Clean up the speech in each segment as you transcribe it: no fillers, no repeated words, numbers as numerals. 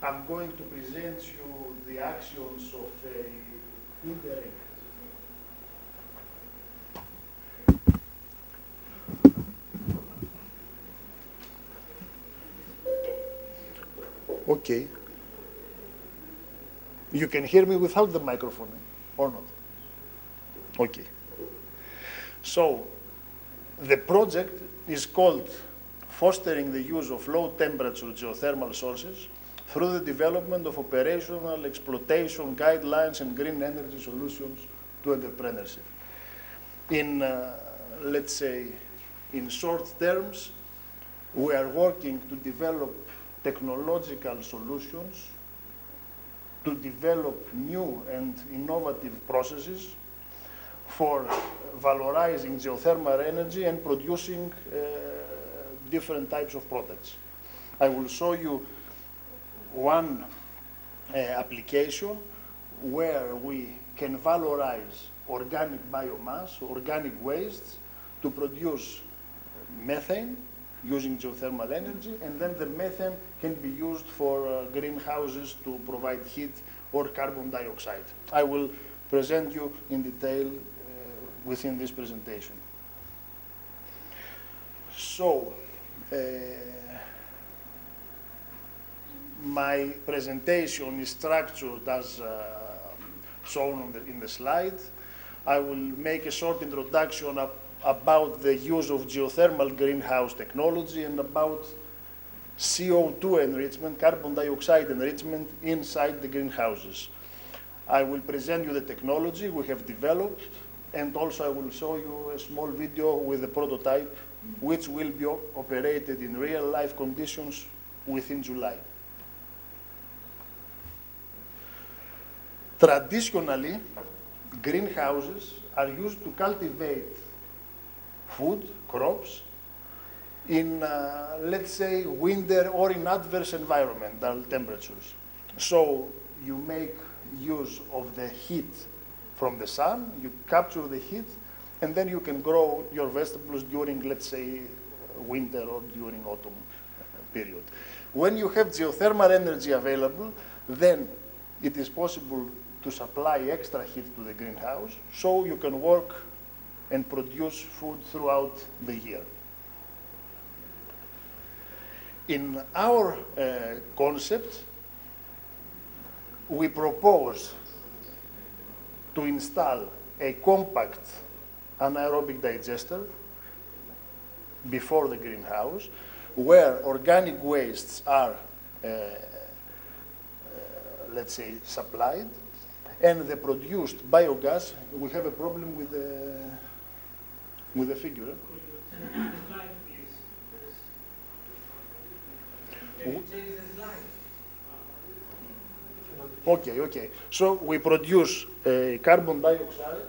I'm going to present you the actions of a indirect. Okay. You can hear me without the microphone, or not? Okay. So, the project is called Fostering the Use of Low-Temperature Geothermal Sources through the development of operational exploitation guidelines and green energy solutions to entrepreneurship. In, let's say, in short terms, we are working to develop technological solutions, to develop new and innovative processes for valorizing geothermal energy and producing different types of products. I will show you one application where we can valorize organic biomass, organic wastes, to produce methane using geothermal energy, and then the methane can be used for greenhouses to provide heat or carbon dioxide. I will present you in detail within this presentation. So, my presentation is structured as shown in the slide. I will make a short introduction about the use of geothermal greenhouse technology and about CO2 enrichment, carbon dioxide enrichment inside the greenhouses. I will present you the technology we have developed, and also I will show you a small video with a prototype which will be operated in real-life conditions within July. Traditionally, greenhouses are used to cultivate food, crops, in, let's say, winter or in adverse environmental temperatures. So you make use of the heat from the sun, you capture the heat, and then you can grow your vegetables during, let's say, winter or during autumn period. When you have geothermal energy available, then it is possible to supply extra heat to the greenhouse, so you can work and produce food throughout the year. In our concept, we propose to install a compact anaerobic digester before the greenhouse, where organic wastes are, let's say, supplied, and the produced biogas. We have a problem with the figure. Okay. So we produce carbon dioxide.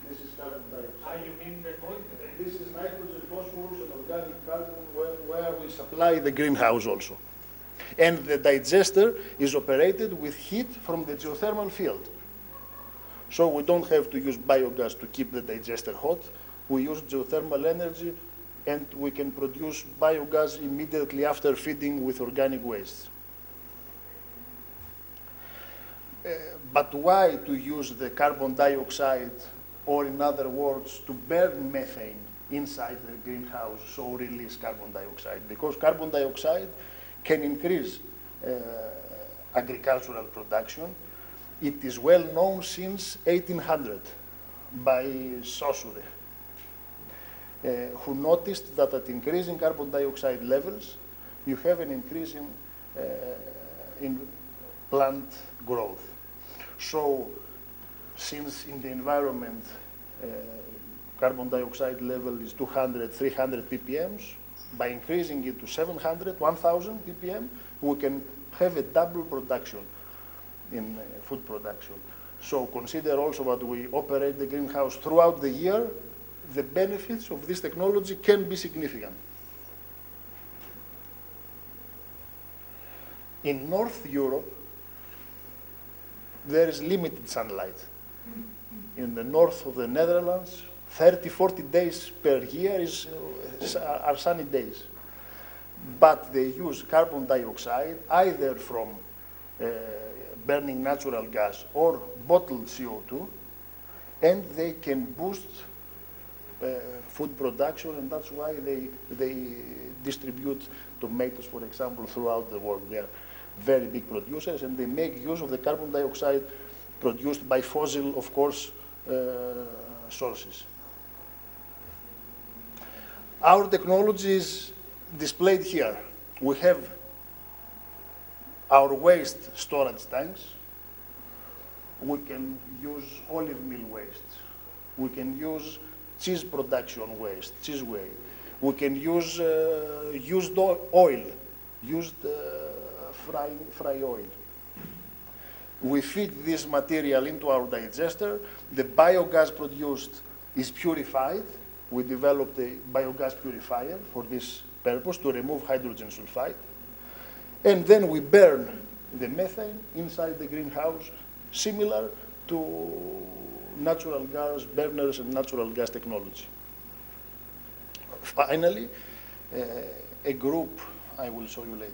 This is carbon dioxide. You mean the point? This is nitrogen, phosphorus, and organic carbon, where we supply the greenhouse also. And the digester is operated with heat from the geothermal field. So we don't have to use biogas to keep the digester hot. We use geothermal energy, and we can produce biogas immediately after feeding with organic waste. But why to use the carbon dioxide, or in other words, to burn methane inside the greenhouse, so release carbon dioxide? Because carbon dioxide can increase agricultural production. It is well known since 1800 by Saussure, who noticed that at increasing carbon dioxide levels, you have an increase in plant growth. So, since in the environment carbon dioxide level is 200, 300 ppms, by increasing it to 700, 1000 ppm, we can have a double production in food production. So consider also that we operate the greenhouse throughout the year. The benefits of this technology can be significant. In North Europe, there is limited sunlight. In the north of the Netherlands, 30, 40 days per year are sunny days. But they use carbon dioxide either from burning natural gas or bottled CO2, and they can boost food production, and that's why they distribute tomatoes, for example, throughout the world. They are very big producers, and they make use of the carbon dioxide produced by fossil, of course, sources. Our technology is displayed here. We have our waste storage tanks. We can use olive meal waste. We can use cheese production waste, cheese whey. We can use used oil, used fry oil. We feed this material into our digester. The biogas produced is purified. We developed a biogas purifier for this purpose to remove hydrogen sulfide. And then we burn the methane inside the greenhouse, similar to natural gas burners and natural gas technology. Finally, a group I will show you later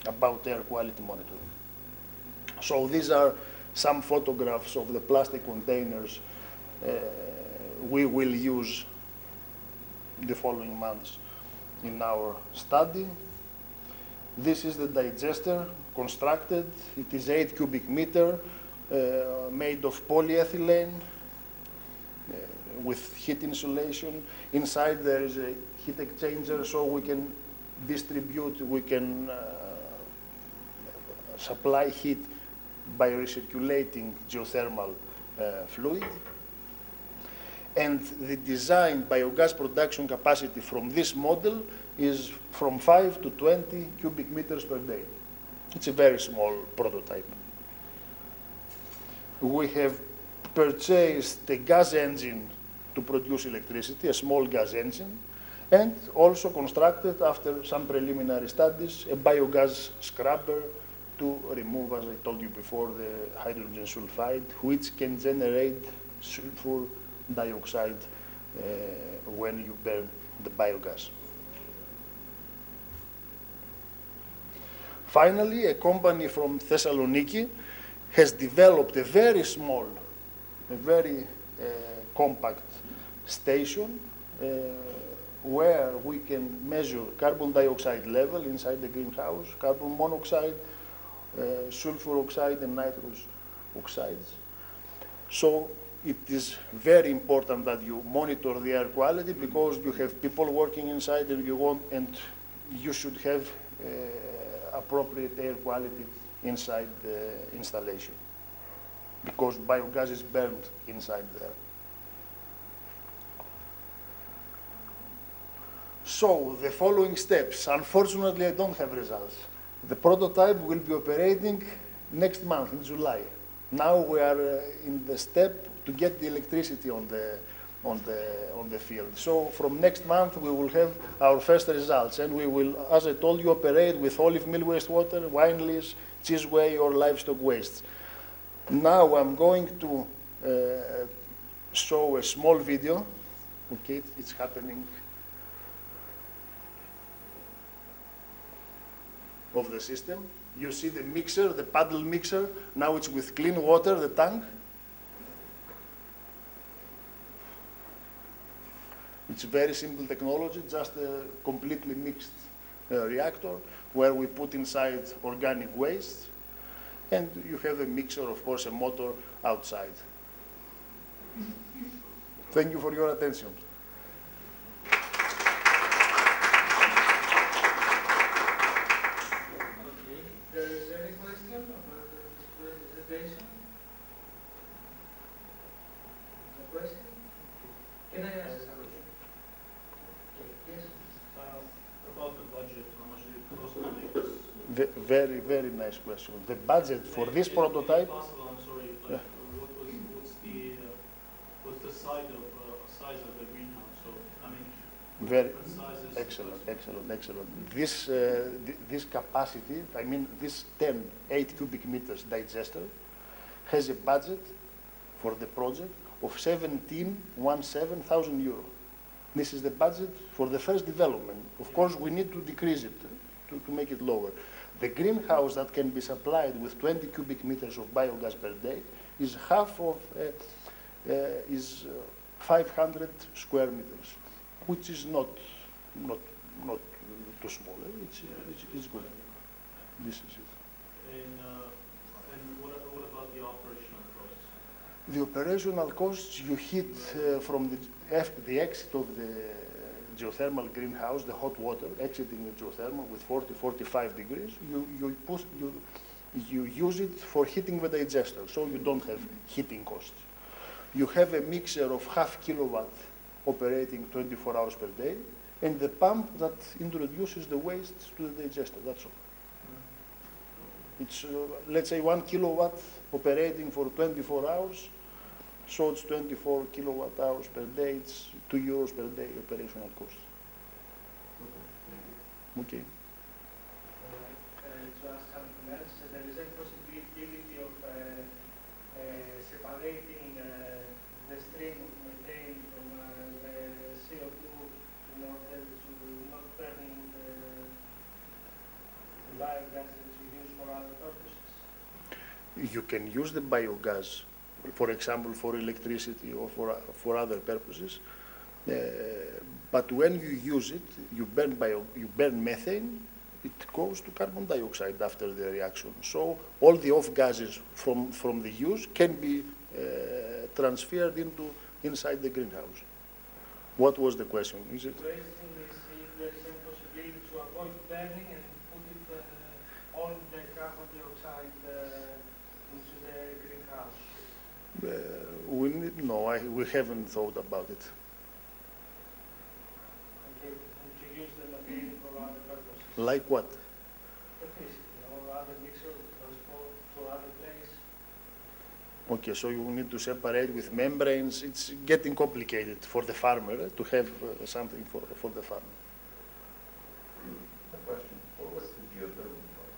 about air quality monitoring. So these are some photographs of the plastic containers we will use the following months in our study. This is the digester constructed. It is 8 cubic meter, made of polyethylene with heat insulation. Inside there is a heat exchanger, so we can distribute, we can supply heat by recirculating geothermal fluid. And the designed biogas production capacity from this model is from 5 to 20 cubic meters per day. It's a very small prototype. We have purchased a gas engine to produce electricity, a small gas engine, and also constructed, after some preliminary studies, a biogas scrubber to remove, as I told you before, the hydrogen sulfide, which can generate sulfur dioxide when you burn the biogas. Finally, a company from Thessaloniki has developed a very small, a very compact station where we can measure carbon dioxide level inside the greenhouse, carbon monoxide, sulfur oxide, and nitrous oxides. So it is very important that you monitor the air quality, because you have people working inside, and you should have appropriate air quality inside the installation, because biogas is burned inside there. So the following steps, unfortunately I don't have results. The prototype will be operating next month in July. Now we are in the step to get the electricity on the field. So from next month we will have our first results, and we will, as I told you, operate with olive meal wastewater, wine lees, cheese whey, or livestock wastes. Now I'm going to show a small video. Okay, it's happening, of the system. You see the mixer, the paddle mixer. Now it's with clean water, the tank. It's very simple technology, just a completely mixed reactor where we put inside organic waste, and you have a mixer, of course, a motor outside. Thank you for your attention. There is any question about this presentation? No question? Can I ask a question? Yes. About the budget, how much did it cost to make this? Very, very nice question. The budget for this prototype. If possible, I'm sorry, but Yeah. what's the size of the greenhouse? So I mean, Very different sizes. excellent. This capacity, I mean, this 8 cubic meters digester has a budget for the project of 17,000 euro. This is the budget for the first development. Of course, we need to decrease it to make it lower. The greenhouse that can be supplied with 20 cubic meters of biogas per day is half of, 500 square meters, which is not too small. It's good. This is it. And what about the operational costs? The operational costs you hit from the exit of the geothermal greenhouse, the hot water exiting the geothermal with 40-45 degrees, you use it for heating the digester, so you don't have heating costs. You have a mixer of half kilowatt operating 24 hours per day, and the pump that introduces the waste to the digester, that's all. It's, let's say, 1 kilowatt operating for 24 hours, so it's 24 kilowatt hours per day, it's €2 per day operational cost. Okay. To ask something else, there is a possibility of separating the stream of methane from the CO2 in order to not burning the biogas that you use for other purposes? You can use the biogas, for example, for electricity or for other purposes, but when you use it, you burn methane, it goes to carbon dioxide after the reaction. So all the off gases from the use can be transferred inside the greenhouse. What was the question? Is it? The question is if there is a possibility to avoid burning and put it on the carbon dioxide into the greenhouse. We haven't thought about it. And to use the methane for other purposes. Like what? Electricity or other mixers, transport to other places. Okay, so you need to separate with membranes. It's getting complicated for the farmer to have something for the farmer. A question, what was the geothermal part?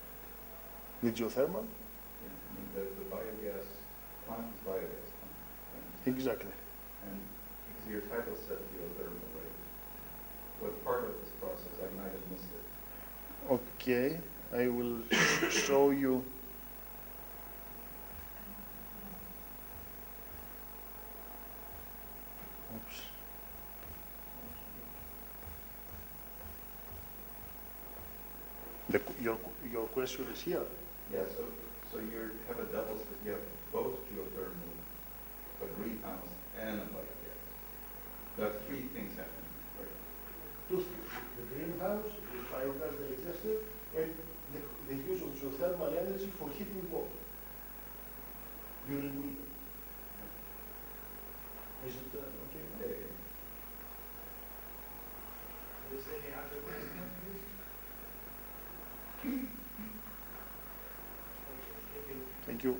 The geothermal? Yeah, I mean, the biogas plant is biogas plant. Right? Exactly. And because your title said geothermal, right? What part of this process, I might have missed it. Okay, I will show you. Oops. Your question is here. Yeah, so you have a double, you have both geothermal, a greenhouse, and a biogas. There are three things happening, right? Two things, the greenhouse, the biogas digester, and the use of geothermal energy for heating water during winter. Is it okay? Yeah. Is there any other question, please? Okay, thank you. Thank you.